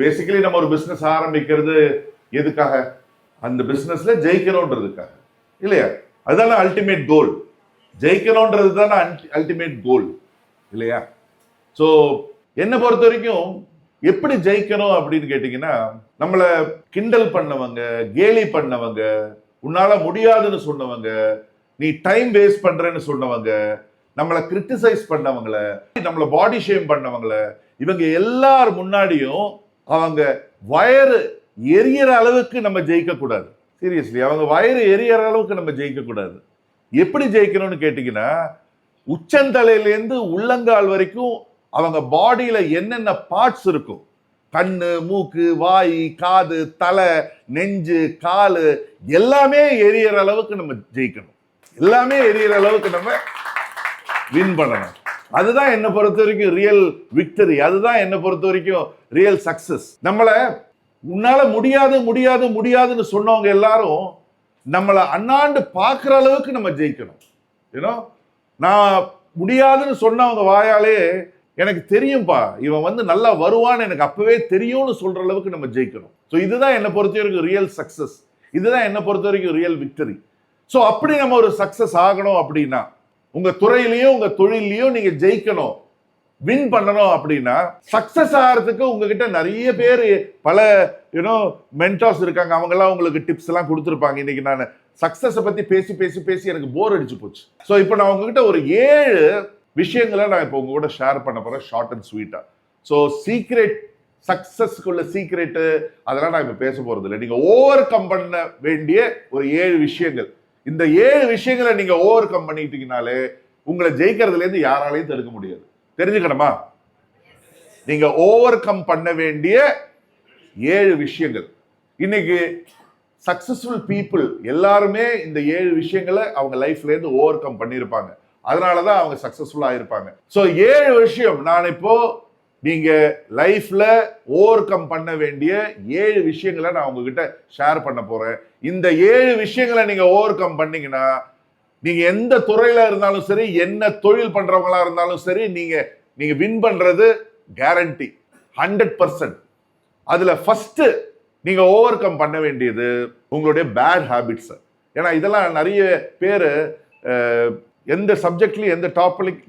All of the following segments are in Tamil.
பேசிக்கலி நம்ம ஒரு பிசினஸ் ஆரம்பிக்கிறது எதுக்காக? அந்த பிசினஸ்ல ஜெயிக்கணும்ன்றதுக்காக இல்லையா? அதுதானே அல்டிமேட் கோல். ஜெயிக்கணும்ன்றது தானே அல்டிமேட் கோல் இல்லையா? ஸோ என்னை பொறுத்த வரைக்கும் எப்படி ஜெயிக்கணும் அப்படின்னு கேட்டீங்கன்னா, நம்மளை கிண்டல் பண்ணவங்க, கேலி பண்ணவங்க, உன்னால முடியாதுன்னு சொன்னவங்க, நீ டைம் வேஸ்ட் பண்றேன்னு சொன்னவங்க, நம்மளை கிரிட்டிசைஸ் பண்ணவங்கள, நம்மளை பாடி ஷேம் பண்ணவங்கள, இவங்க எல்லார் முன்னாடியும் அவங்க வயறு எரியற அளவுக்கு நம்ம ஜெயிக்க கூடாது. சீரியஸ்லி, அவங்க வயறு எரியற அளவுக்கு நம்ம ஜெயிக்க கூடாது. எப்படி ஜெயிக்கணும்னு கேட்டீங்கன்னா, உச்சந்தலையிலேருந்து உள்ளங்கால் வரைக்கும் அவங்க பாடியில என்னென்ன பார்ட்ஸ் இருக்கும், கண்ணு, மூக்கு, வாய், காது, தலை, நெஞ்சு, காலு, எல்லாமே எரியற அளவுக்கு நம்ம ஜெயிக்கணும். எல்லாமே எரியற அளவுக்கு நம்ம வின் பண்ணணும். அதுதான் என்னை பொறுத்த வரைக்கும் ரியல் விக்டரி. அதுதான் என்னை பொறுத்த வரைக்கும் ரியல் சக்சஸ். நம்மள உன்னால முடியாது முடியாது முடியாதுன்னு சொன்னவங்க எல்லாரும் நம்மளை அண்ணாண்டு பார்க்குற அளவுக்கு நம்ம ஜெயிக்கணும். ஏன்னா நான் முடியாதுன்னு சொன்னவங்க வாயாலே எனக்கு தெரியும்பா, இவன் நல்லா வருவான்னு எனக்கு அப்பவே தெரியும்னு சொல்ற அளவுக்கு நம்ம ஜெயிக்கணும். ஸோ இதுதான் என்னை பொறுத்த வரைக்கும் ரியல் சக்சஸ். இதுதான் என்னை பொறுத்த வரைக்கும் ரியல் விக்டரி. ஸோ அப்படி நம்ம ஒரு சக்சஸ் ஆகணும் அப்படின்னா, உங்க துறையிலையும் உங்க தொழிலையும் நீங்க ஜெயிக்கணும், வின் பண்ணணும் அப்படின்னா, சக்சஸ் ஆகிறதுக்கு உங்ககிட்ட நிறைய பேர், பல மென்டார்ஸ் இருக்காங்க. அவங்க எல்லாம் உங்களுக்கு டிப்ஸ் எல்லாம் கொடுத்துருப்பாங்க. இன்னைக்கு நான் சக்சஸை பத்தி பேசி பேசி பேசி எனக்கு போர் அடிச்சு போச்சு. ஸோ இப்போ நான் உங்ககிட்ட ஒரு 7 விஷயங்களை நான் இப்போ உங்க கூட ஷேர் பண்ண போறேன், ஷார்ட் அண்ட் ஸ்வீட்டா. ஸோ சீக்ரெட், சக்சஸ்க்குள்ள சீக்ரெட்டு அதெல்லாம் நான் இப்போ பேச போறது இல்லை. நீங்க ஓவர் கம் பண்ண வேண்டிய ஒரு 7 விஷயங்கள். இந்த 7 விஷயங்களை நீங்க ஓவர் கம் பண்ணிட்டீங்கனாலே உங்களை ஜெயிக்கிறதுல இருந்து யாராலையும் தடுக்க முடியாது. தெரிஞ்சுக்கணுமா? நீங்க ஓவர் கம் பண்ண வேண்டிய 7 விஷயங்கள். இன்னைக்கு சக்சஸ்ஃபுல் பீப்புள் எல்லாருமே இந்த 7 விஷயங்களை அவங்க லைஃப்ல இருந்து ஓவர் கம் பண்ணியிருப்பாங்க. அதனாலதான் அவங்க சக்சஸ்ஃபுல்லா இருப்பாங்க. ஸோ 7 விஷயம் நான் இப்போ நீங்க லைஃப்ல ஓவர் கம் பண்ண வேண்டிய 7 விஷயங்களை நான் உங்ககிட்ட ஷேர் பண்ண போறேன். இந்த 7 விஷயங்களை நீங்க ஓவர் கம் பண்ணீங்கன்னா, நீங்க எந்த துறையில இருந்தாலும் சரி, என்ன தொழில் பண்றவங்களா இருந்தாலும் சரி, நீங்க வின் பண்றது கேரண்டி 100%. அதுல ஃபர்ஸ்ட் நீங்க ஓவர் கம் பண்ண வேண்டியது உங்களுடைய பேட் ஹேபிட்ஸ். ஏன்னா இதெல்லாம் நிறைய பேர் எந்த சப்ஜெக்ட்லயும் எந்த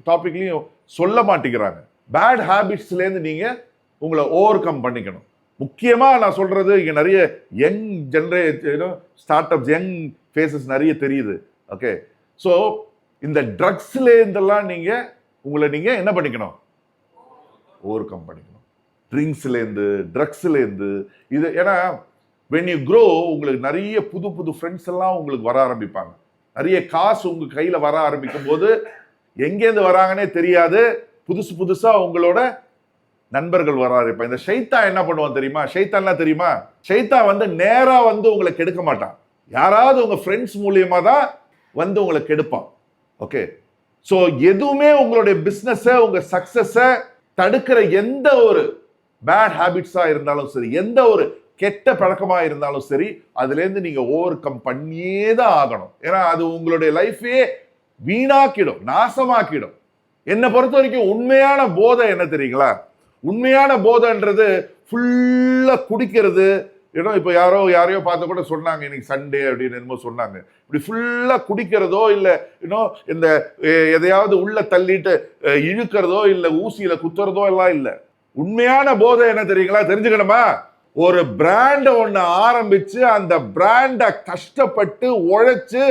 டாபிக்லயும் சொல்ல மாட்டேங்கிறாங்க. பேட் ஹேபிட்ஸ்ல இருந்து நீங்க உங்களை ஓவர் கம் பண்ணிக்கணும். முக்கியமா நான் சொல்றது, இங்க நிறைய young generation start ups, young faces நிறைய தெரியுது. ஓகே, ஸோ இந்த ட்ரக்ஸ்ல இருந்தெல்லாம் நீங்க என்ன பண்ணிக்கணும்? ஓவர் கம் பண்ணிக்கணும். ட்ரிங்க்ஸ்ல இருந்து, ட்ரக்ஸ்ல இருந்து. இது ஏன்னா when you grow உங்களுக்கு நிறைய புது புது ஃப்ரெண்ட்ஸ் எல்லாம் உங்களுக்கு வர ஆரம்பிப்பாங்க. நிறைய காசு உங்க கையில வர ஆரம்பிக்கும் போது எங்கேருந்து வராங்கன்னே தெரியாது. புதுசு புதுசா உங்களோட நண்பர்கள் வர ஆரம்பிப்பாங்க. இந்த ஷைத்தான் என்ன பண்ணுவான் தெரியுமா? ஷைத்தான்லாம் தெரியுமா? ஷைத்தான் நேரா உங்களை கெடுக்க மாட்டான். யாராவது உங்க ஃப்ரெண்ட்ஸ் மூலியமா தான் உங்களை கெடுப்பான். ஓகே, ஸோ எதுவுமே உங்களுடைய பிசினஸ, உங்க சக்சஸ தடுக்கிற எந்த ஒரு பேட் ஹேபிட்ஸா இருந்தாலும் சரி, எந்த ஒரு கெட்ட பழக்கமா இருந்தாலும் சரி, அதுல இருந்து நீங்க ஓவர் கம் பண்ணியே தான் ஆகணும். ஏன்னா அது உங்களுடைய லைஃபே வீணாக்கிடும், நாசமாக்கிடும். என்னை பொறுத்த வரைக்கும் உண்மையான போதை என்ன தெரியுங்களா? உண்மையான போதைன்றது ஃபுல்லா குடிக்கிறது. இப்போ யாரையோ பார்த்து கூட சொன்னாங்க, இன்னைக்கு சண்டே அப்படின்னு என்னமோ சொன்னாங்க. இப்படி ஃபுல்லா குடிக்கிறதோ இல்லை இந்த எதையாவது உள்ள தள்ளிட்டு இழுக்கிறதோ இல்லை ஊசியில குத்துறதோ எல்லாம் இல்லை. உண்மையான போதை என்ன தெரியுங்களா? தெரிஞ்சுக்கணுமா? ஒரு பிராண்ட் ஒண்ணு ஆரம்பிச்சு அந்த பிராண்ட கஷ்டப்பட்டு உழைச்சு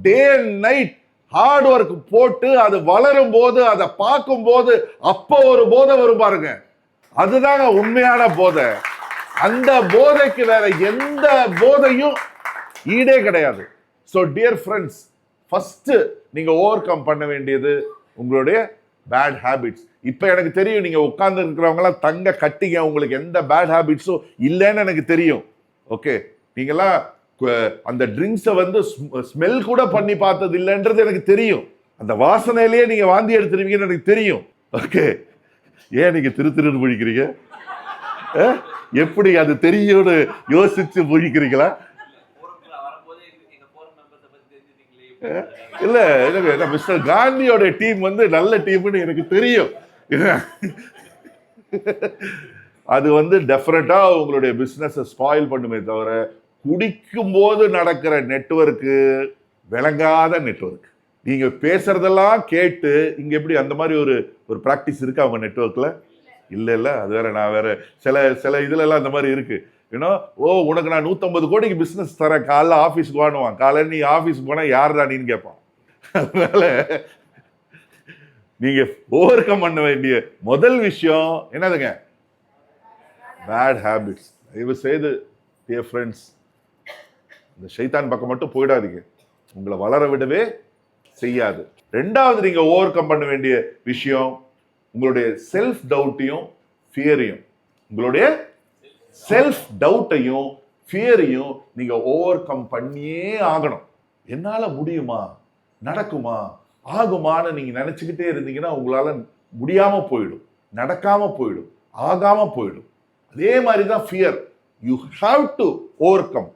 day and night hard work போட்டு அது வளரும் போது, அதை பார்க்கும் போது அப்போ ஒரு போதை வரும் பாருங்க, அதுதாங்க உண்மையான போதை. அந்த போதைக்கு வேற எந்த போதையும் ஈடே கிடையாது. ஸோ டியர் ஃப்ரெண்ட்ஸ், ஃபர்ஸ்ட் நீங்க ஓவர் கம் பண்ண வேண்டியது உங்களுடைய பேட் ஹேபிட்ஸ். இப்ப எனக்கு தெரியும், நீங்க உட்கார்ந்து இருக்கிறவங்க எல்லாம் தங்க கட்டிங்க, உங்களுக்கு எந்த பேட் ஹேபிட்ஸும் இல்லைன்னு எனக்கு தெரியும். ஓகே, நீங்கெல்லாம் அந்த ட்ரிங்க்ஸை ஸ்மெல் கூட பண்ணி பார்த்தது இல்லைன்றது எனக்கு தெரியும். அந்த வாசனையிலேயே நீங்க வாந்தி எடுத்துருவீங்கன்னு எனக்கு தெரியும். ஓகே, ஏன் நீங்க திருன்னு முழிக்கிறீங்க? எப்படி அது தெரியும்னு யோசிச்சு முழிக்கிறீங்களா? இல்ல மிஸ்டர் காந்தியோட டீம் நல்ல டீம்னு எனக்கு தெரியும். அது வந்து டெஃபினட்டா உங்களுடைய பிசினஸை ஸ்பாயில் பண்ணுமே தவிர, குடிக்கும் போது நடக்கிற நெட்வொர்க்கு விளங்காத நெட்வொர்க். நீங்க பேசுறதெல்லாம் கேட்டு இங்க எப்படி அந்த மாதிரி ஒரு ஒரு பிராக்டிஸ் இருக்கு அவங்க நெட்வொர்க்ல? இல்ல அது வேற. நான் வேற சில இதுல எல்லாம் அந்த மாதிரி இருக்கு. ஏன்னா உனக்கு நான் 150 கோடிக்கு பிசினஸ் தரேன், காலைல ஆபீஸ்க்கு வாணுவான். காலைல நீ ஆபீஸ்க்கு போனா யாருடா நீன்னு கேட்பான். அதனால நீங்க ஓவர் கம் பண்ண வேண்டிய முதல் விஷயம் என்னதுங்க? Bad habits. தயவு செய்து டியர் ஃப்ரெண்ட்ஸ், இந்த ஷைத்தான் பக்கம் மட்டும் போயிடாதீங்க, உங்களை வளர விடவே செய்யாது. ரெண்டாவது நீங்க ஓவர் கம் பண்ண வேண்டிய விஷயம் உங்களுடைய செல்ஃப் டவுட்டையும் ஃபியரையும். உங்களுடைய செல்ஃப் டவுட்டையும் ஃபியரையும் நீங்க ஓவர் கம் பண்ணியே ஆகணும். என்னால முடியுமா, நடக்குமா, ஆகுமான்னு நீங்க நினைச்சுக்கிட்டே இருந்தீங்கன்னா உங்களால முடியாம போயிடும், நடக்காம போயிடும், ஆகாம போயிடும். அதே மாதிரிதான் fear. You have to over come.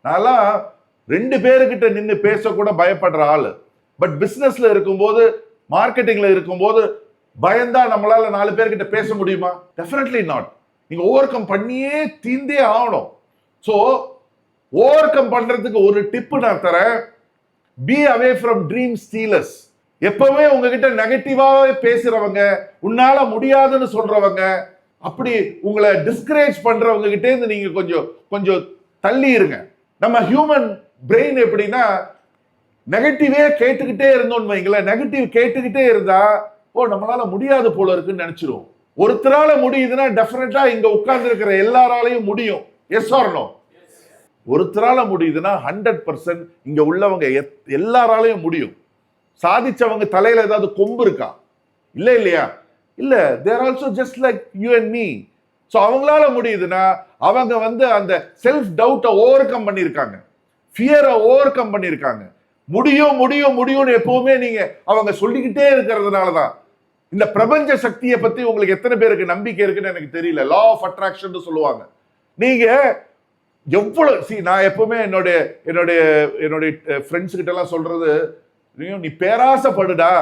நான்லாம் 2 பேருக்கிட்ட நின்று பேசக்கூட பயப்படுற ஆளு. பட் பிசினஸ்ல இருக்கும்போது, மார்க்கெட்டிங்ல இருக்கும்போது பயந்தா நம்மளால 4 பேர்கிட்ட பேச முடியுமா? Definitely not. நீங்க ஓவர் கம் பண்ணியே தீந்தே ஆகணும். ஸோ ஓவர் கம் பண்றதுக்கு ஒரு டிப் நான் தரேன். B away from dream stealers. எப்பவுமே உங்ககிட்ட நெகட்டிவாவே பேசுறவங்க, உன்னால முடியாதுன்னு சொல்றவங்க, அப்படி உங்களை டிஸ்கரேஜ் பண்றவங்க கிட்டே இருந்து நீங்க கொஞ்சம் தள்ளி இருங்க. நம்ம ஹியூமன் பிரெயின் எப்படின்னா, நெகட்டிவே கேட்டுக்கிட்டே இருந்தோம்னு வைங்களேன். நெகட்டிவ் கேட்டுக்கிட்டே இருந்தா நம்மளால முடியாது போல இருக்குன்னு நினைச்சிரும். ஒருத்தரால முடியுதுன்னா டெஃபினட்டா இங்க உட்கார்ந்து இருக்கிற எல்லாராலையும் முடியும். Yes or no? ஒருத்தரால முடியுதுன்னா 100% இங்க உள்ளவங்க எல்லாராலையும் முடியும். சாதிச்சவங்க தலையில ஏதாவது கொம்பு இருக்கா? இல்லையா? இல்ல. There also just like you and me. So அவங்களால முடியுதுன்னா அவங்க வந்து அந்த செல்ஃப் டவுட்டை ஓவர் கம் பண்ணியிருக்காங்க, ஃபியரை ஓவர் கம் பண்ணியிருக்காங்க. முடியும் முடியும் முடியும்னு எப்பவுமே நீங்க அவங்க சொல்லிக்கிட்டே இருக்கிறதுனாலதான். இந்த பிரபஞ்ச சக்தியை பத்தி உங்களுக்கு எத்தனை பேருக்கு நம்பிக்கை இருக்குன்னு எனக்கு தெரியல. லா ஆஃப் அட்ராக்ஷன் சொல்லுவாங்க. நீங்க எவ்வளவு நான் எப்பவுமே என்னுடைய ஃப்ரெண்ட்ஸ் கிட்ட எல்லாம் சொல்றது, நீ பேராசைப்படுடா,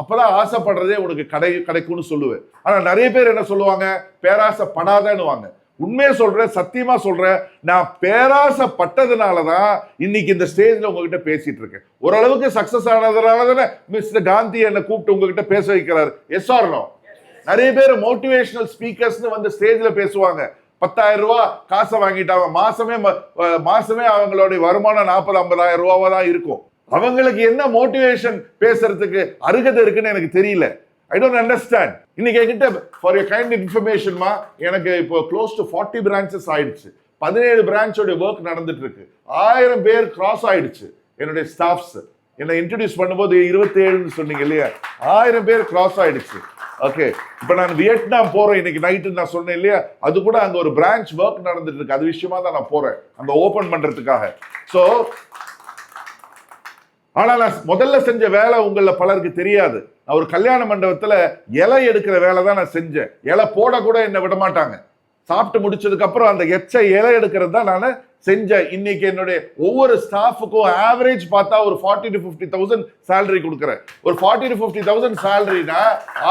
அப்பதான் ஆசைப்படுறதே உனக்கு கிடைக்கும்னு சொல்லுவேன். ஆனா நிறைய பேர் என்ன சொல்லுவாங்க? பேராசைப்படாதேன்னு. உண்மையை சொல்றேன், சத்தியமா சொல்றேன், நான் பேராசைப்பட்டதுனாலதான் இன்னைக்கு இந்த ஸ்டேஜ்ல உங்ககிட்ட பேசிட்டு இருக்கேன். ஓரளவுக்கு சக்சஸ் ஆனதுனால தானே மிஸ்டர் காந்தி என்னை கூப்பிட்டு உங்ககிட்ட பேச வைக்கிறாரு. Yes or no? நிறைய பேர் மோட்டிவேஷனல் ஸ்பீக்கர்ஸ்னு வந்து ஸ்டேஜ்ல பேசுவாங்க. 10,000 ரூபாய் காசை வாங்கிட்டாங்க. மாசமே அவங்களுடைய வருமானம் 40,000-50,000 ரூபாவா தான் இருக்கும். அவங்களுக்கு என்ன மோட்டிவேஷன் பேசுறதுக்கு அருகதை இருக்குன்னு எனக்கு தெரியல. I don't understand. இன்னைக்கு என்கிட்ட for your kind information எனக்கு இப்போ close to 40 branches ஆயிடுச்சு. 17 பிரான்ச்சோட ஒர்க் நடந்துட்டு இருக்கு. 1000 பேர் கிராஸ் ஆயிடுச்சு. என்னுடைய ஸ்டாஃப்ஸ் என்னை இன்ட்ரோடியூஸ் பண்ணும்போது 27 சொன்னீங்க இல்லையா? 1000 பேர் கிராஸ் ஆயிடுச்சு. ஓகே, இப்போ நான் வியட்நாம் போறேன் இன்னைக்கு நைட்டு நான் சொன்னேன் இல்லையா? அது கூட அங்க ஒரு பிரான்ச் ஒர்க் நடந்துட்டு இருக்கு. அது விஷயமா தான் நான் போறேன் அங்க ஓபன் பண்றதுக்காக. ஸோ ஆனா நான் முதல்ல செஞ்ச வேலை உங்கள பலருக்கு தெரியாது. நான் ஒரு கல்யாண மண்டபத்துல இலை எடுக்கிற வேலை தான் நான் செஞ்சேன். இலை போட கூட என்ன விட மாட்டாங்க. சாப்பிட்டு முடிச்சதுக்கு அப்புறம் அந்த எச்ச இலை எடுக்கிறது தான் நான் செஞ்சேன். இன்னைக்கு என்னுடைய ஒவ்வொரு ஸ்டாஃபுக்கும் ஆவரேஜ் பார்த்தா ஒரு 40,000 to 50,000 சேலரி கொடுக்குறேன். ஒரு 40,000 to 50,000 சேலரினா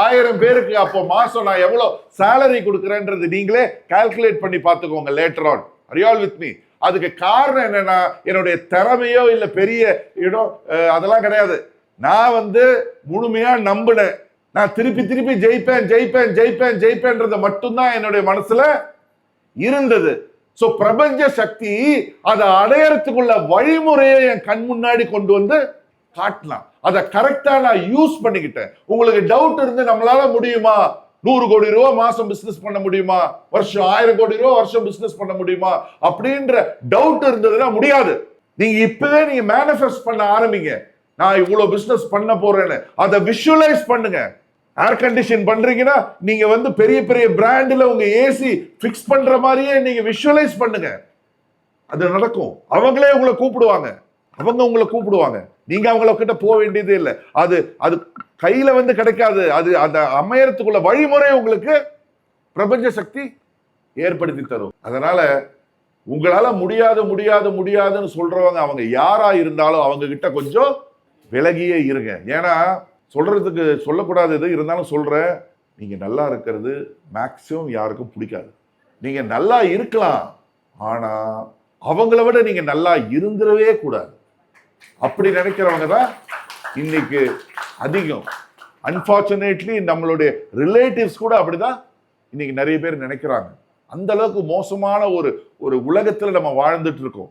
1000 பேருக்கு அப்போ மாசம் நான் எவ்வளவு சேலரி கொடுக்குறேன்றது நீங்களே கால்குலேட் பண்ணி பார்த்துக்கோங்க later on. Are you all with me? அதுக்கு காரணம் என்னன்னா, என்னுடைய திறமையோ இல்ல பெரிய இடம் அதெல்லாம் கிடையாது. நான் வந்து முழுமையா நம்பினேன். நான் திருப்பி ஜெயிப்பேன்றத மட்டும்தான் என்னுடைய மனசுல இருந்தது. சோ பிரபஞ்ச சக்தி அதை அடையறதுக்குள்ள வழிமுறையை என் கண் முன்னாடி கொண்டு வந்து காட்டலாம். அதை கரெக்டா நான் யூஸ் பண்ணிக்கிட்டேன். உங்களுக்கு டவுட் இருந்து நம்மளால முடியுமா, 100 கோடி ரூபாய் மாசம் பிசினஸ் பண்ண முடியுமா, வருஷம் 1000 கோடி ரூபாய் வருஷம் பிசினஸ் பண்ண முடியுமா அப்படின்ற டவுட் இருந்ததுன்னா முடியாது. நீங்க இப்பவே நீங்க மேனிஃபெஸ்ட் பண்ண ஆரம்பிங்க. நான் இவ்வளவு பிசினஸ் பண்ண போறேன்னு அதை விஷுவலைஸ் பண்ணுங்க. ஏர் கண்டிஷன் பண்றீங்கன்னா நீங்க வந்து பெரிய பெரிய பிராண்ட்ல உங்க ஏசி பிக்ஸ் பண்ற மாதிரியே நீங்க விஷுவலைஸ் பண்ணுங்க. அது நடக்கும். அவங்களே உங்களை கூப்பிடுவாங்க. நீங்க அவங்கள கிட்ட போக வேண்டியதே இல்லை. அது அது கையில வந்து கிடைக்காது. அது அந்த அமையறதுக்குள்ள வழிமுறை உங்களுக்கு பிரபஞ்ச சக்தி ஏற்படுத்தி தரும். அதனால உங்களால முடியாதுன்னு சொல்றவங்க அவங்க யாரா இருந்தாலும் அவங்க கிட்ட கொஞ்சம் விலகியே இருங்க. ஏன்னா சொல்றதுக்கு சொல்லக்கூடாது இருந்தாலும் சொல்றேன், நீங்க நல்லா இருக்கிறது மேக்சிமம் யாருக்கும் பிடிக்காது. நீங்க நல்லா இருக்கலாம், ஆனா அவங்கள விட நீங்க நல்லா இருந்துடவே கூடாது. அப்படி நினைக்கிறவங்க தான் இன்னைக்கு அதிகம். அன்பார்ச்சுனேட்லி நம்மளுடைய ரிலேட்டிவ்ஸ் கூட அப்படிதான் இன்னைக்கு நிறைய பேர் நினைக்கிறாங்க. அந்த அளவுக்கு மோசமான ஒரு உலகத்துல நம்ம வாழ்ந்துட்டு இருக்கோம்.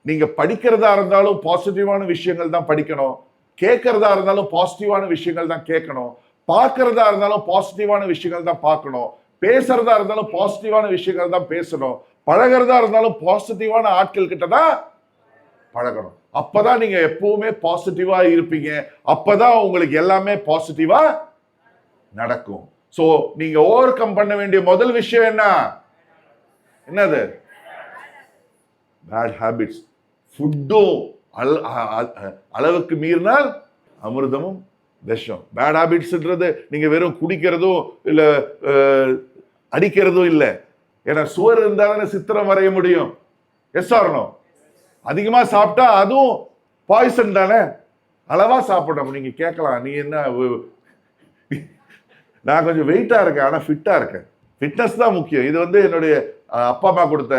நீங்க படிக்கிறதா இருந்தாலும் பாசிட்டிவான விஷயங்கள் தான் படிக்கணும், கேட்கறதா இருந்தாலும் பாசிட்டிவான விஷயங்கள் தான் கேட்கணும், பார்க்கறதா இருந்தாலும் பாசிட்டிவான விஷயங்கள் தான் பார்க்கணும், பேசுறதா இருந்தாலும் பாசிட்டிவான விஷயங்கள் தான் பேசணும், பழகிறதா இருந்தாலும் பாசிட்டிவான ஆட்கள் கிட்ட தான் பழகணும். அப்பதான் நீங்க எப்பவுமே பாசிட்டிவா இருப்பீங்க. அப்பதான் உங்களுக்கு எல்லாமே பாசிட்டிவா நடக்கும். சோ நீங்க ஓவர் கம் பண்ண வேண்டிய முதல் விஷயம் என்னது? Bad habits. ஃபுட்டும் அளவுக்கு மீறினால் அமிர்தமும் விஷம். பேட் ஹாபிட்ஸ்ன்றது நீங்க வெறும் குடிக்கிறதும் இல்ல அடிக்கிறதும் இல்லை. ஏன்னா சுவர் இருந்தா தானே சித்திரம் வரைய முடியும். Yes or no? அதிகமா சாப்பிட்டா அதுவும் பாய்சன் தானே. அளவா சாப்பிடணும். நீங்க கேட்கலாம், நீ என்ன, நான் கொஞ்சம் வெயிட்டா இருக்கேன் ஆனா ஃபிட்டா இருக்கேன். ஃபிட்னஸ் தான் முக்கியம். இது என்னுடைய அப்பா அம்மா கொடுத்த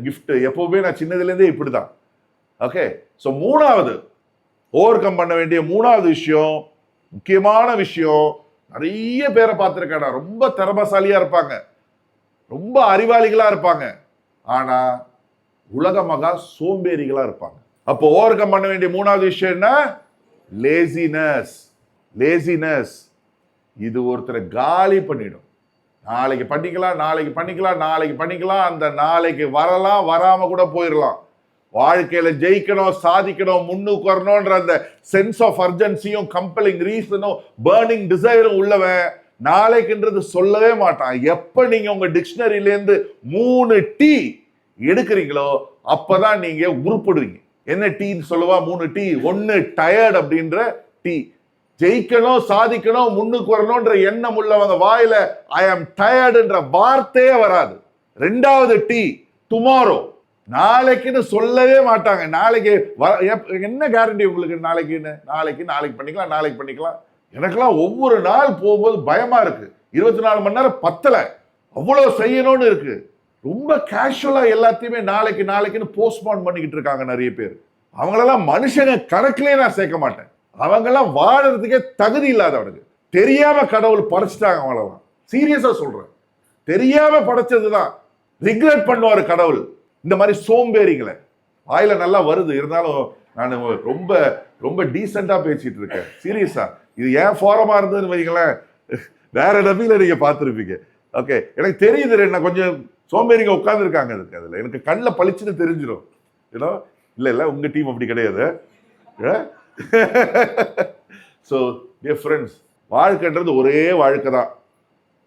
கிஃப்ட். எப்பவுமே நான் சின்னதுலேருந்தே இப்படிதான். ஓகே. ஸோ மூணாவது ஓவர் கம் பண்ண வேண்டிய மூணாவது விஷயம், முக்கியமான விஷயம், நிறைய பேரை பார்த்துருக்கேன். ரொம்ப திறமசாலியா இருப்பாங்க, ரொம்ப அறிவாளிகளா இருப்பாங்க, ஆனா உலக மகா சோம்பேறிகளா இருப்பாங்க. அப்போ ஓவர் கம் பண்ண வேண்டிய மூணாவது விஷயம் என்ன? லேசினஸ். லேசினஸ் இது ஒருத்தரை காலி பண்ணிடும். நாளைக்கு பண்ணிக்கலாம், நாளைக்கு பண்ணிக்கலாம், நாளைக்கு பண்ணிக்கலாம். அந்த நாளைக்கு வரலாம், வராம கூட போயிடலாம். வாழ்க்கையில ஜெயிக்கணும், சாதிக்கணும், முன்னுக்கு வரணும்ன்ற அந்த சென்ஸ் ஆஃப் அர்ஜென்சியும் கம்பெலிங் ரீசனும் பர்னிங் டிசைரும் உள்ளவன் நாளைக்குன்றது சொல்லவே மாட்டான். எப்ப நீங்க உங்க டிக்ஷனரியிலேருந்து 3 டீ எடுக்கிறீங்களோ அப்பதான் நீங்க உருப்படுவீங்க. என்ன டீன்னு சொல்லுவா? 3 டீ. 1 டயர்ட் அப்படின்ற டீ. ஜெயிக்கணும், சாதிக்கணும், முன்னுக்கு வரணும்ன்ற எண்ணம் உள்ளவங்க வாயில ஐ ஆம் டயர்டுன்ற வார்த்தையே வராது. 2வது டீ டுமாரோ. நாளைக்குன்னு சொல்லவே மாட்டாங்க. நாளைக்கு என்ன கேரண்டி உங்களுக்கு? நாளைக்குன்னு நாளைக்கு பண்ணிக்கலாம், நாளைக்கு பண்ணிக்கலாம். எனக்கெல்லாம் ஒவ்வொரு நாள் போகும்போது பயமா இருக்கு. 24 மணி நேரம் பத்தல, அவ்வளவு செய்யணும்னு இருக்கு. ரொம்ப கேஷுவலா எல்லாத்தையுமே நாளைக்குன்னு போஸ்ட்போன் பண்ணிக்கிட்டு இருக்காங்க நிறைய பேர். அவங்களெல்லாம் மனுஷங்க கணக்கிலே நான் சேர்க்க மாட்டேன். அவங்கெல்லாம் வாழறதுக்கே தகுதி இல்லாதவனுக்கு. தெரியாம கடவுள் படைச்சிட்டாங்க அவங்களெல்லாம். சீரியஸா சொல்றேன், தெரியாம படைச்சதுதான். ரிக்ரெட் பண்ணுவாரு கடவுள் இந்த மாதிரி சோம்பேறிகளை. வாயில நல்லா வருது, இருந்தாலும் நான் ரொம்ப ரொம்ப டீசெண்டா பேசிட்டு இருக்கேன். சீரியஸா இது ஏன் ஃபாரமா இருந்ததுன்னு வைங்களேன், வேற நபியில நீங்க பார்த்துருப்பீங்க. ஓகே, எனக்கு தெரியுது என்ன கொஞ்சம் சோம்பேறிங்க உட்கார்ந்து இருக்காங்க. அதுல எனக்கு கண்ணில் பளிச்சுன்னு தெரிஞ்சிடும். இல்ல உங்க டீம் அப்படி கிடையாது. ஸோ டியர் ஃப்ரெண்ட்ஸ், வாழ்க்கைன்றது ஒரே வாழ்க்கை தான்.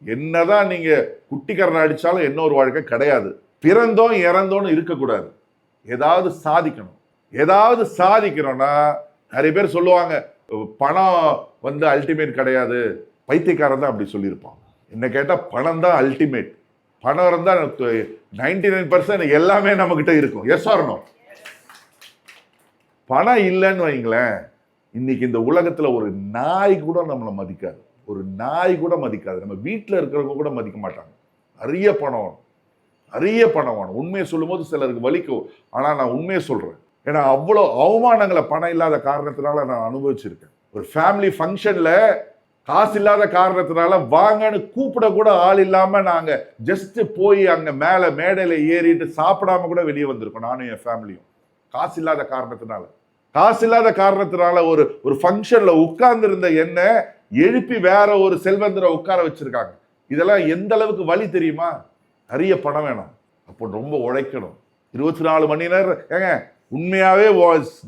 என்னதான் நீங்க குட்டிக்கரணை அடிச்சாலும் இன்னொரு வாழ்க்கை கிடையாது. பிறந்தோம் இறந்தோன்னு இருக்கக்கூடாது. ஏதாவது சாதிக்கணும். ஏதாவது சாதிக்கணும்னா நிறைய பேர் சொல்லுவாங்க பணம் அல்டிமேட் கிடையாது. பைத்தியக்காரன் தான் அப்படி சொல்லியிருப்பான். என்ன கேட்டா பணம் தான் அல்டிமேட். பணம் இருந்தா 99% எல்லாமே நம்ம கிட்ட இருக்கும். Yes or no? பணம் இல்லைன்னு வைங்களேன், இன்னைக்கு இந்த உலகத்துல ஒரு நாய் கூட நம்மளை மதிக்காது. ஒரு நாய் கூட மதிக்காது. நம்ம வீட்டில் இருக்கிறவங்க கூட மதிக்க மாட்டாங்க. நிறைய பணம் வேணும், நிறைய பணம் வேணும். உண்மையை சொல்லும் போது சிலருக்கு வலிக்கும், ஆனா நான் உண்மையை சொல்றேன். ஏன்னா அவ்வளோ அவமானங்களை பணம் இல்லாத காரணத்தினால நான் அனுபவிச்சிருக்கேன். ஒரு ஃபேமிலி ஃபங்க்ஷன்ல காசு இல்லாத காரணத்தினால வாங்கன்னு கூப்பிட கூட ஆள் இல்லாம நாங்க ஜஸ்ட் போய் அங்க மேல மேடையில ஏறிட்டு சாப்பிடாம கூட வெளியே வந்திருக்கோம், நானும் என் ஃபேமிலியும். காசு இல்லாத காரணத்தினால ஒரு ஃபங்க்ஷன்ல உட்கார்ந்து இருந்த என்ன எழுப்பி வேற ஒரு செல்வந்தரை உட்கார வச்சிருக்காங்க. இதெல்லாம் எந்த அளவுக்கு வலி தெரியுமா? நிறைய பணம் வேணும், அப்போ ரொம்ப உழைக்கணும். 24 மணி நேரம் ஏங்க உண்மையாவே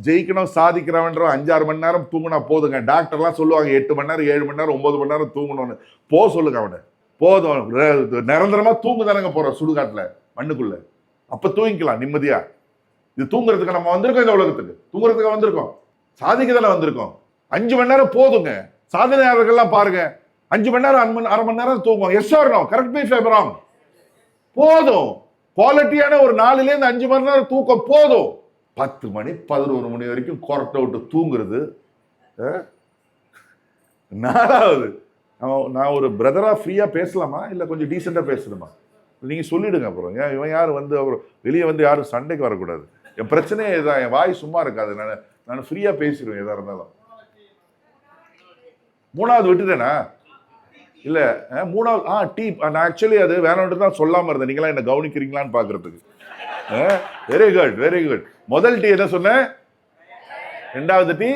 ஜெயிக்கணும் சாதிக்கிறவன்ற 5-6 மணி நேரம் தூங்கினா போதுங்க. டாக்டர்லாம் சொல்லுவாங்க 8 மணி நேரம் 7 மணி நேரம் 9 மணி நேரம் தூங்கணும்னு. சொல்லுங்க அவனை போதும். நிரந்தரமா தூங்குதானங்க போற சுடுகாட்டுல மண்ணுக்குள்ள. அப்ப தூங்கிக்கலாம் நிம்மதியா. இது தூங்குறதுக்கு நம்ம வந்திருக்கோம், இந்த உலகத்துக்கு தூங்குறதுக்கு வந்திருக்கோம், சாதிக்க தானே வந்திருக்கோம். 5 மணி நேரம் போதுங்க. சாதனையாளர்கள்லாம் பாருங்க 5 மணி நேரம் 1/2 மணி நேரம் தூங்குவோம். Yes or no? Correct me if I am wrong. போதும். குவாலிட்டியான ஒரு 4லேருந்து 5 மணி நேரம் தூக்கம் போதும். 10 மணி 11 மணி வரைக்கும் கொரட்டை விட்டு தூங்குறது. 4வது, நான் ஒரு பிரதரா ஃப்ரீயா பேசலாமா இல்ல கொஞ்சம் டீசெண்டா பேசணுமா? நீங்க சொல்லிடுங்க. அப்புறம் ஏன் இவன் யாரும் வந்து அப்புறம் வெளியே வந்து யாரும் சண்டைக்கு வரக்கூடாது. என் பிரச்சனையே இதுதான், என் வாய் சும்மா இருக்காது. நான் ஃப்ரீயா பேசிடுவேன் எதா இருந்தாலும். 3வது விட்டுட்டேனா? இல்ல 3வது டீ. நான் ஆக்சுவலி அது வேணும்னு தான் சொல்லாம இருந்தேன். நீங்களா என்ன கவனிக்கிறீங்களான்னு பாக்குறதுக்கு. Very good, very good. முதல் டீ என்ன சொன்னேன்? 2வது டீ,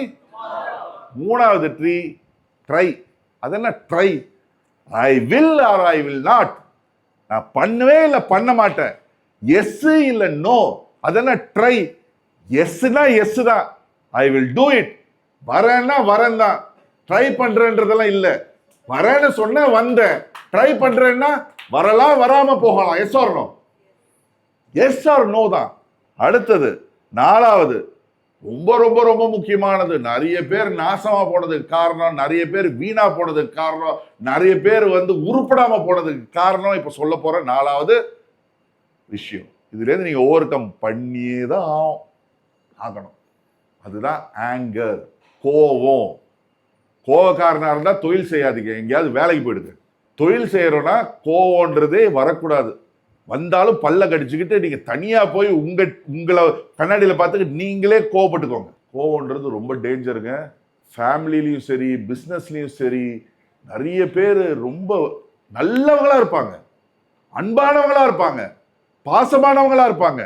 3வது டீ ட்ரை. அது என்ன try? I will or I will not. நான் பண்ணுவே இல்ல பண்ண மாட்டேன். எஸ் இல்ல நோ. அதென்ன ட்ரை. எஸ்னா எஸ் தான். I will do it. வரேன்னா வரேன் தான். ட்ரை பண்றேன்றதெல்லாம் இல்ல. வரேன்னு சொன்ன வந்தேன். ட்ரை பண்றேன்னா வரலாம், வராம போகலாம். Yes or no? Yes or no தான். அடுத்தது 4வது ரொம்ப ரொம்ப ரொம்ப முக்கியமானது. நிறைய பேர் நாசமா போனதுக்கு காரணம், நிறைய பேர் வீணா போனதுக்கு காரணம், நிறைய பேர் வந்து உருப்படாம போனதுக்கு காரணம் இப்ப சொல்ல போற 4வது விஷயம். இதுல இருந்து நீங்க ஓவர் கம் பண்ணியே தான் ஆகணும். அதுதான் ஆங்கர், கோவம். கோவக்காரனா இருந்தா தொழில் செய்யாதீங்க, எங்கேயாவது வேலைக்கு போயிடுங்க. தொழில் செய்யறோம்னா கோவம்ன்றதே வரக்கூடாது. வந்தாலும் பல்ல கடிச்சுக்கிட்டு நீங்க தனியா போய் உங்களை கண்ணாடியில பார்த்துக்கிட்டு நீங்களே கோவப்பட்டுக்கோங்க. கோவம்ன்றது ரொம்ப டேஞ்சருங்க. ஃபேமிலிலையும் சரி, பிஸ்னஸ்லையும் சரி, நிறைய பேர் ரொம்ப நல்லவங்களா இருப்பாங்க, அன்பானவங்களா இருப்பாங்க, பாசமானவங்களா இருப்பாங்க.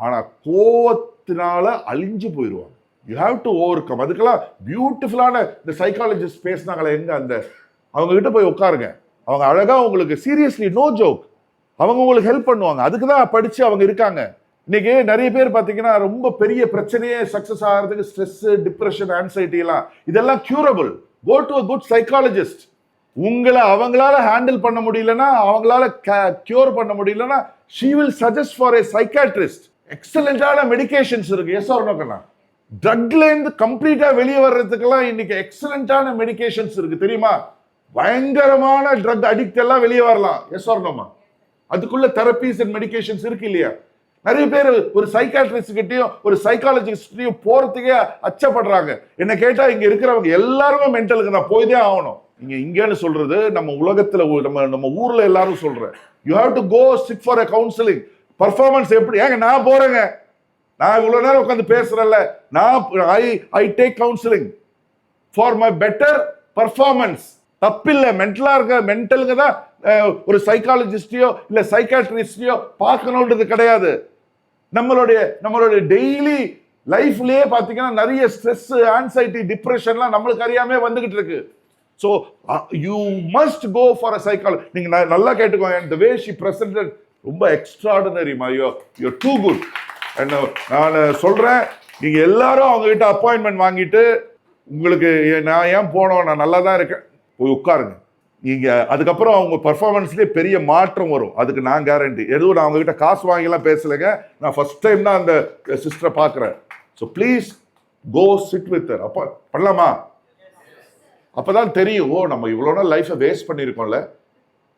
ஆனா கோவத்தினால அழிஞ்சு போயிடுவாங்க. You have to over come. அதுக்கெல்லாம் பியூட்டிஃபுல்லான இந்த சைக்காலஜிஸ்ட் பேசினாங்களே, எங்க அந்த அவங்க கிட்ட போய் உட்காருங்க. அவங்க அழகா உங்களுக்கு சீரியஸ்லி நோ ஜோக் அவங்க உங்களுக்கு ஹெல்ப் பண்ணுவாங்க. அதுக்கு தான் படிச்சு அவங்க இருக்காங்க. இன்னைக்கு நிறைய பேர் பாத்தீங்கன்னா ரொம்ப பெரிய பிரச்சனையே சக்சஸ் ஆகிறதுக்கு ஸ்ட்ரெஸ், டிப்ரெஷன், ஆன்சைட்டி எல்லாம் இதெல்லாம் curable. Go to a good psychologist. உங்களை அவங்களால ஹேண்டில் பண்ண முடியலன்னா, அவங்களால கியூர் பண்ண முடியலன்னா, she will suggest for a psychiatrist. எக்ஸலென்ட்டான மெடிகேஷன்ஸ் இருக்கு. எஸ் ஆர் நோக்கண்ணா? ட்ரக்ல இருந்து கம்ப்ளீட்டா வெளியே வர்றதுக்கெல்லாம் இன்னைக்கு எக்ஸலென்ட்டான மெடிகேஷன்ஸ் இருக்கு தெரியுமா? பயங்கரமான ட்ரக் அடிக்ட் எல்லாம் வெளியே வரலாம். எஸ் ஆர் நோமா? அதுக்குள்ள தெரபிஸ் அண்ட் மெடிகேஷன்ஸ் இருக்கு இல்லையா? நிறைய பேர் ஒரு சைக்காட்ரிஸ்ட் கிட்டயும் ஒரு சைக்காலஜிஸ்டையும் போறதுக்கே அச்சப்படுறாங்க. என்ன கேட்டா இங்க இருக்கிறவங்க எல்லாருமே மென்டலுக்கு நான் போய்தே ஆகணும். நீங்க இங்கன்னு சொல்றது நம்ம உலகத்துல நம்ம ஊர்ல எல்லாரும் சொல்றேன். You have to go sit for a counseling. Performance எப்படி? ஏங்க நான் போறேங்க, நான் இவ்வளவு நேரம் உட்காந்து பேசுறேன்ல, I take counseling for my better performance. தப்பில்லை. மென்டலா இருக்க மென்டலுங்க தான் ஒரு சைக்காலஜிஸ்டையோ இல்ல சைக்காட்ரிஸ்டையோ பார்க்கணுன்றது கிடையாது. நம்மளுடைய டெய்லி லைஃப்லயே பாத்தீங்கன்னா நிறைய ஸ்ட்ரெஸ், ஆன்சைட்டி, டிப்ரெஷன்லாம் நம்மளுக்கு அறியாமே வந்துகிட்டு இருக்கு. So you must go for a psychology. நீங்க நல்லா கேட்டுக்கோங்க. the way she presented ரொம்ப எக்ஸ்ட்ராடினரி. you're too good. நான் சொல்றேன், நீங்க எல்லாரும் அவங்க கிட்ட அப்பாயின்மெண்ட் வாங்கிட்டு உங்களுக்கு நான் ஏன் போனோம், நான் நல்லா தான் இருக்கேன், போய் உட்காருங்க. நீங்க அதுக்கப்புறம் அவங்க பர்ஃபார்மன்ஸ்லேயே பெரிய மாற்றம் வரும். அதுக்கு நான் கேரண்டி. எதுவும் நான் அவங்க கிட்ட காசு வாங்கிலாம் பேசலைங்க. நான் ஃபர்ஸ்ட் டைம் தான் அந்த சிஸ்டரை பார்க்குறேன். So please go sit with her. அப்போ பண்ணலாமா? அப்போதான் தெரியும், ஓ நம்ம இவ்வளோ நாள் லைஃப்பை வேஸ்ட் பண்ணியிருக்கோம்ல,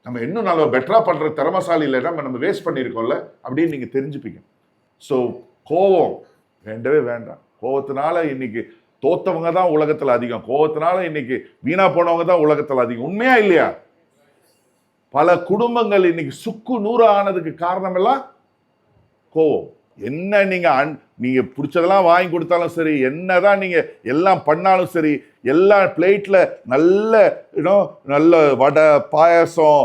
நம்ம இன்னும் நல்லா பெட்டரா பண்ற திறமசாலி இல்லைன்னா நம்ம வேஸ்ட் பண்ணியிருக்கோம்ல அப்படின்னு நீங்க தெரிஞ்சுப்பீங்க. ஸோ கோவம் வேண்டவே வேண்டாம். கோவத்தினால இன்னைக்கு தோத்தவங்க தான் உலகத்துல அதிகம். கோவத்தினால இன்னைக்கு வீணா போனவங்க தான் உலகத்துல அதிகம். உண்மையா இல்லையா? பல குடும்பங்கள் இன்னைக்கு சுக்கு நூறு ஆனதுக்கு காரணம் எல்லாம் கோவம். என்ன நீங்க பிடிச்சதெல்லாம் வாங்கி கொடுத்தாலும் சரி, என்னதான் நீங்க எல்லாம் பண்ணாலும் சரி, எல்லா பிளேட்ல நல்ல வடை, பாயசம்,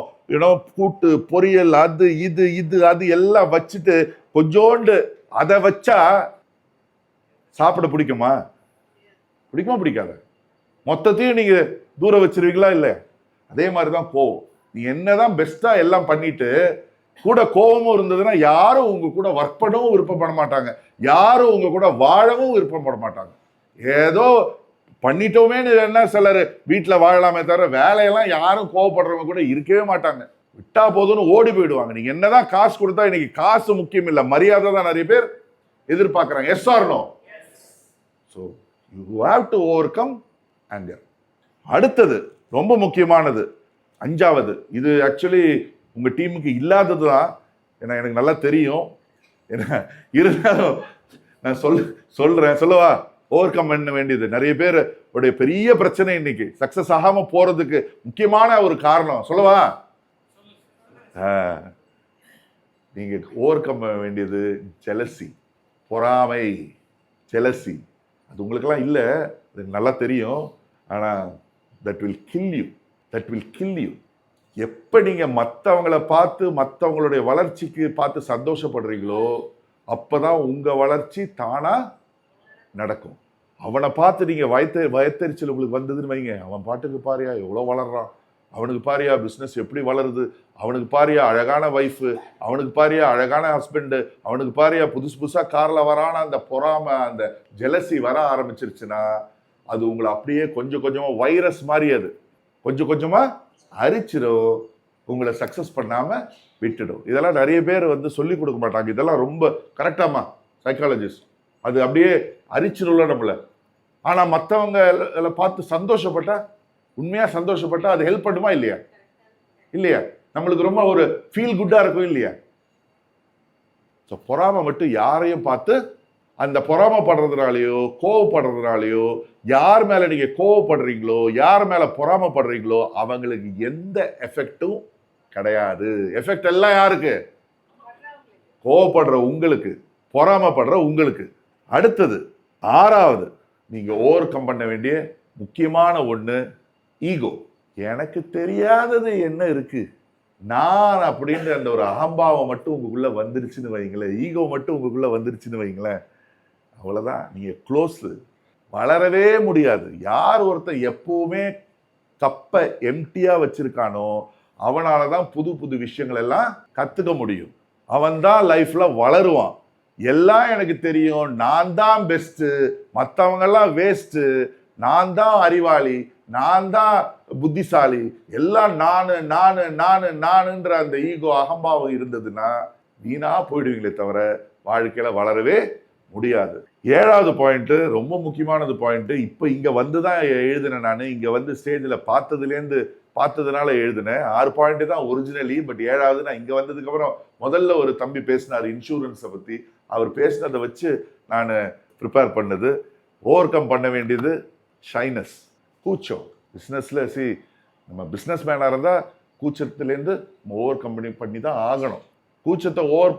கூட்டு, பொரியல், அது இது அது எல்லாம் வச்சுட்டு கொஞ்சோண்டு அதை வச்சா சாப்பிட பிடிக்குமா? பிடிக்காத. மொத்தத்தையும் நீங்க தூரம் வச்சிருவீங்களா? இல்லை. அதே மாதிரிதான் கோவம். நீ என்னதான் பெஸ்டா எல்லாம் பண்ணிட்டு கூட கோபமும் இருந்ததுன்னா யாரும் உங்க கூட ஒர்க் பண்ணவும் விருப்பப்பட மாட்டாங்க, யாரும் உங்க கூட வாழவும் விருப்பப்பட மாட்டாங்க. ஏதோ பண்ணிட்டோமேன்னு என்ன சிலர் வீட்டில் வாழலாமே தவிர வேலையெல்லாம் யாரும் கோவப்படுறவங்க கூட இருக்கவே மாட்டாங்க. விட்டா போதும்னு ஓடி போயிடுவாங்க. நீங்க என்னதான் காசு கொடுத்தா இன்னைக்கு காசு முக்கியம் இல்லை, மரியாதை தான் நிறைய பேர் எதிர்பார்க்குறாங்க. Yes or no? So you have to overcome anger. அடுத்தது ரொம்ப முக்கியமானது, 5வது. இது ஆக்சுவலி உங்க டீமுக்கு இல்லாதது தான், ஏன்னா எனக்கு நல்லா தெரியும். இருந்தாலும் நான் சொல்றேன். சொல்லவா? ஓவர் கம் பண்ண வேண்டியது. நிறைய பேர் உடைய பெரிய பிரச்சனை இன்னைக்கு சக்சஸ் ஆகாம போறதுக்கு முக்கியமான ஒரு காரணம் சொல்லவா? நீங்க ஓவர் கம் வேண்டியது ஜெலசி, பொறாமை, ஜெலசி. அது உங்களுக்கெல்லாம் இல்லை, அது நல்லா தெரியும். ஆனால் that will kill you, that will kill you. எப்போ நீங்கள் மற்றவங்களை பார்த்து மற்றவங்களுடைய வளர்ச்சிக்கு பார்த்து சந்தோஷப்படுறீங்களோ அப்போதான் உங்கள் வளர்ச்சி தானாக நடக்கும். அவனை பார்த்து நீங்கள் வயத்தறிச்சல் உங்களுக்கு வந்ததுன்னு வைங்க, அவன் பாட்டுக்கு பாரியா எவ்வளோ வளர்றான், அவனுக்கு பாரியா பிஸ்னஸ் எப்படி வளருது, அவனுக்கு பாரியா அழகான ஒய்ஃபு, அவனுக்கு பாரியா அழகான ஹஸ்பண்டு, அவனுக்கு பாரியா புதுசு புதுசாக காரில் வரான அந்த பொறாமை, அந்த ஜெலசி வர ஆரம்பிச்சிருச்சுன்னா அது உங்களை அப்படியே கொஞ்சம் கொஞ்சமாக வைரஸ் மாதிரி அது கொஞ்சம் கொஞ்சமாக அரிச்சிடும், உங்களை சக்ஸஸ் பண்ணாமல் விட்டுடும். இதெல்லாம் நிறைய பேர் சொல்லி கொடுக்க மாட்டாங்க. இதெல்லாம் ரொம்ப கரெக்டாமா சைக்காலஜிஸ்ட், அது அப்படியே அரிச்சிடும்ல நம்மளை. ஆனால் மற்றவங்க பார்த்து சந்தோஷப்பட்டா, உண்மையாக சந்தோஷப்பட்டா அது ஹெல்ப் பண்ணுமா இல்லையா? இல்லையா? நம்மளுக்கு ரொம்ப ஒரு ஃபீல் குட்டாக இருக்கும் இல்லையா? ஸோ பொறாமை மட்டும் யாரையும் பார்த்து அந்த பொறாமப்படுறதுனாலையோ கோவப்படுறதுனாலையோ, யார் மேலே நீங்கள் கோவப்படுறீங்களோ, யார் மேலே பொறாமப்படுறீங்களோ அவங்களுக்கு எந்த எஃபெக்டும் கிடையாது. எஃபெக்ட் எல்லாம் யாருக்கு? கோவப்படுற உங்களுக்கு, பொறாமப்படுற உங்களுக்கு. அடுத்தது 6வது நீங்கள் ஓவர் கம் பண்ண வேண்டிய முக்கியமான ஒன்று ஈகோ. எனக்கு தெரியாதது என்ன இருக்கு, நான் அப்படின்ற அந்த ஒரு அகம்பாவம் மட்டும் உங்களுக்குள்ள வந்துருச்சுன்னு வைங்களேன், ஈகோ மட்டும் உங்களுக்குள்ள வந்துருச்சுன்னு வைங்களேன், அவ்வளோதான், நீங்கள் க்ளோஸு, வளரவே முடியாது. யார் ஒருத்தர் எப்பவுமே கப்பை எம்டியாக வச்சிருக்கானோ அவனால தான் புது புது விஷயங்கள் எல்லாம் கற்றுக்க முடியும். அவன் தான் லைஃப்பில் வளருவான். எல்லாம் எனக்கு தெரியும், நான் தான் பெஸ்ட்டு, மற்றவங்கெல்லாம் வேஸ்ட்டு, நான் தான் அறிவாளி, நான் தான் புத்திசாலி, எல்லாம் நானுன்ற அந்த ஈகோ அகம்பாவம் இருந்ததுன்னா வீணா போயிடுவீங்களே தவிர வாழ்க்கையில வளரவே முடியாது. 7வது பாயிண்ட் ரொம்ப முக்கியமானது பாயிண்ட். இப்போ இங்க வந்துதான் எழுதினேன் நான், இங்க ஸ்டேஜில் பார்த்ததுனால எழுதினேன். 6 பாயிண்ட் தான் ஒரிஜினலி, பட் 7வது நான் இங்க வந்ததுக்கு அப்புறம் முதல்ல ஒரு தம்பி பேசினார் இன்சூரன்ஸை பத்தி, அவர் பேசினதை வச்சு நான் ப்ரிப்பேர் பண்ணது. ஓவர் கம் பண்ண வேண்டியது ஷைனஸ், கூச்சம். பிஸ்னஸ்ல நம்ம பிஸ்னஸ் மேனாக இருந்தால் கூச்சத்துலேருந்து ஓவர் கம்பெனி பண்ணி தான் ஆகணும். கூச்சத்தை ஓவர்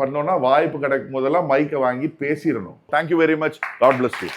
பண்ணோன்னா வாய்ப்பு கிடைக்கும் போதெல்லாம் மைக்கை வாங்கி பேசிடணும். Thank you very much. God bless you.